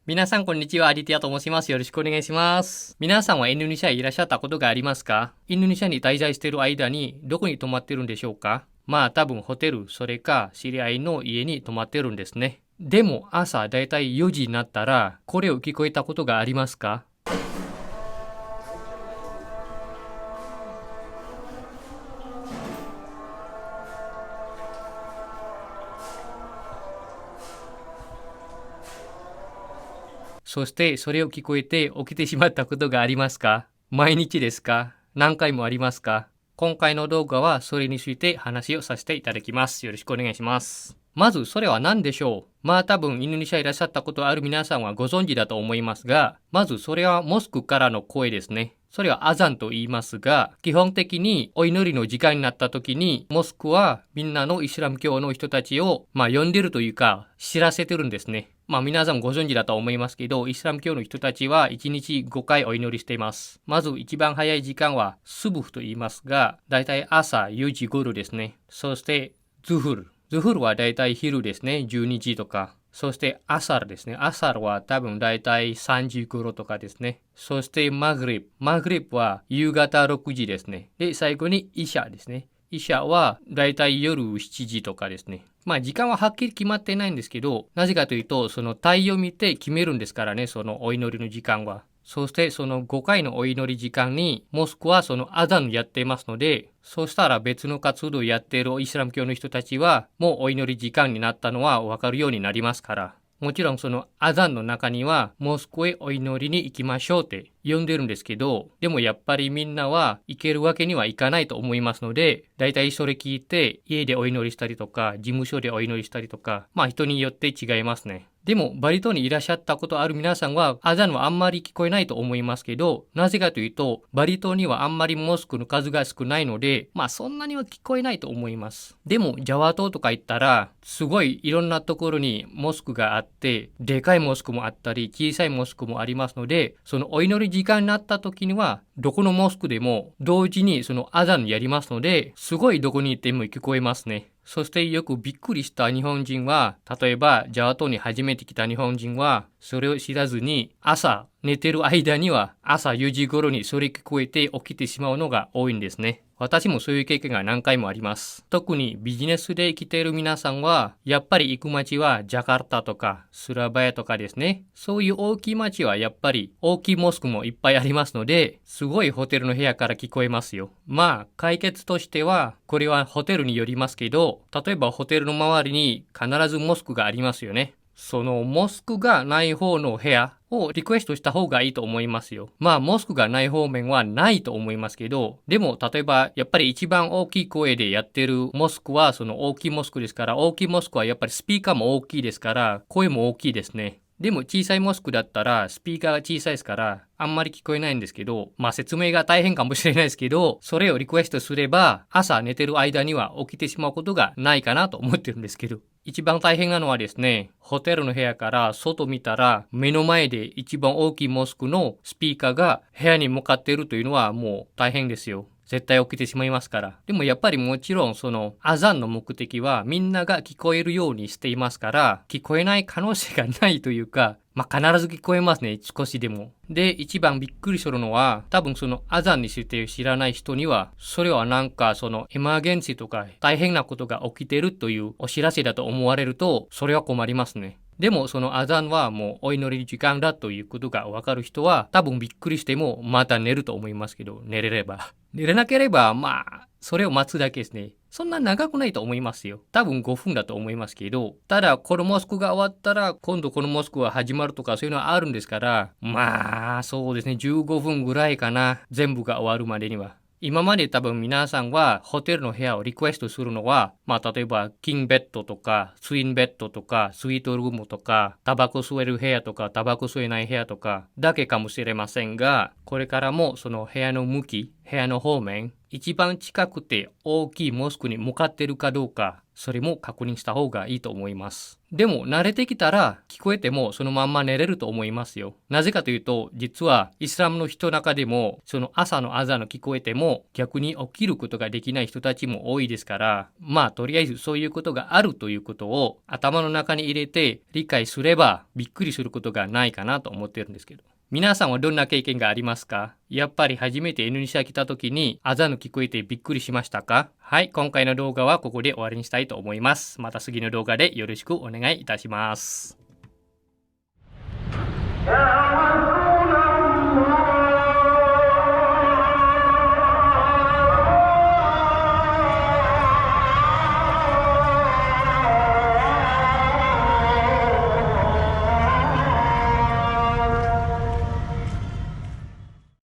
皆さんこんにちは、アディティアと申します。よろしくお願いします。皆さんはインドネシアへいらっしゃったことがありますか？インドネシアに滞在している間にどこに泊まってるんでしょうか？多分ホテル、それか知り合いの家に泊まってるんですね。でも朝だいたい4時になったらこれを聞こえたことがありますか？そしてそれを聞こえて起きてしまったことがありますか？毎日ですか？何回もありますか？今回の動画はそれについて話をさせていただきます。よろしくお願いします。まずそれは何でしょう？多分インドネシアいらっしゃったことある皆さんはご存知だと思いますが、まずそれはモスクからの声ですね。それはアザンと言いますが、基本的にお祈りの時間になった時に、モスクはみんなのイスラム教の人たちを、呼んでるというか、知らせてるんですね。皆さんご存知だと思いますけど、イスラム教の人たちは1日5回お祈りしています。まず一番早い時間はスブフと言いますが、だいたい朝4時頃ですね。そしてズフル。ズフルはだいたい昼ですね。12時とか。そしてアサルですね。アサルは多分だいたい3時頃とかですね。そしてマグリブ。マグリブは夕方6時ですね。で、最後にイシャですね。イシャはだいたい夜7時とかですね。時間ははっきり決まってないんですけど、なぜかというと、その太陽を見て決めるんですからね、そのお祈りの時間は。そしてその5回のお祈り時間に、モスクはそのアザンやっていますので、そうしたら別の活動をやっているイスラム教の人たちは、もうお祈り時間になったのはわかるようになりますから。もちろんそのアザンの中には、モスクへお祈りに行きましょうって呼んでるんですけど、でもやっぱりみんなは行けるわけにはいかないと思いますので、だいたいそれ聞いて家でお祈りしたりとか、事務所でお祈りしたりとか、人によって違いますね。でもバリ島にいらっしゃったことある皆さんはアザンはあんまり聞こえないと思いますけど、なぜかというとバリ島にはあんまりモスクの数が少ないので、そんなには聞こえないと思います。でもジャワ島とか行ったらすごいいろんなところにモスクがあって、でかいモスクもあったり小さいモスクもありますので、そのお祈り時間になった時にはどこのモスクでも同時にそのアザンやりますので、すごいどこに行っても聞こえますね。そしてよくびっくりした日本人は、例えばジャワ島に初めて来た日本人は、それを知らずに朝寝てる間には朝4時頃にそれ聞こえて起きてしまうのが多いんですね。私もそういう経験が何回もあります。特にビジネスで来ている皆さんは、やっぱり行く街はジャカルタとかスラバヤとかですね。そういう大きい街はやっぱり大きいモスクもいっぱいありますので、すごいホテルの部屋から聞こえますよ。解決としては、これはホテルによりますけど、例えばホテルの周りに必ずモスクがありますよね。そのモスクがない方の部屋をリクエストした方がいいと思いますよ。モスクがない方面はないと思いますけど、でも例えばやっぱり一番大きい声でやってるモスクはその大きいモスクですから、大きいモスクはやっぱりスピーカーも大きいですから、声も大きいですね。でも小さいモスクだったらスピーカーが小さいですからあんまり聞こえないんですけど、説明が大変かもしれないですけど、それをリクエストすれば朝寝てる間には起きてしまうことがないかなと思ってるんですけど、一番大変なのはですね、ホテルの部屋から外見たら目の前で一番大きいモスクのスピーカーが部屋に向かっているというのはもう大変ですよ。絶対起きてしまいますから。でもやっぱりもちろんそのアザンの目的はみんなが聞こえるようにしていますから、聞こえない可能性がないというか、必ず聞こえますね、少しでも。で、一番びっくりするのは、多分そのアザンについて知らない人には、それはなんかそのエマーゲンシーとか大変なことが起きてるというお知らせだと思われると、それは困りますね。でもそのアザンはもうお祈り時間だということがわかる人は多分びっくりしてもまた寝ると思いますけど、寝れれば。寝れなければそれを待つだけですね。そんな長くないと思いますよ。多分5分だと思いますけど、ただこのモスクが終わったら今度このモスクが始まるとかそういうのはあるんですから、そうですね、15分ぐらいかな。全部が終わるまでには。今まで多分皆さんはホテルの部屋をリクエストするのは、例えばキングベッドとかツインベッドとかスイートルームとかタバコ吸える部屋とかタバコ吸えない部屋とかだけかもしれませんが、これからもその部屋の向き、部屋の方面、一番近くて大きいモスクに向かっているかどうか、それも確認した方がいいと思います。でも慣れてきたら聞こえてもそのまんま寝れると思いますよ。なぜかというと、実はイスラムの人の中でもその朝のアザンの聞こえても逆に起きることができない人たちも多いですから、とりあえずそういうことがあるということを頭の中に入れて理解すればびっくりすることがないかなと思ってるんですけど。皆さんはどんな経験がありますか？やっぱり初めてインドネシア来た時にアザンの聞こえてびっくりしましたか？はい、今回の動画はここで終わりにしたいと思います。また次の動画でよろしくお願いいたします。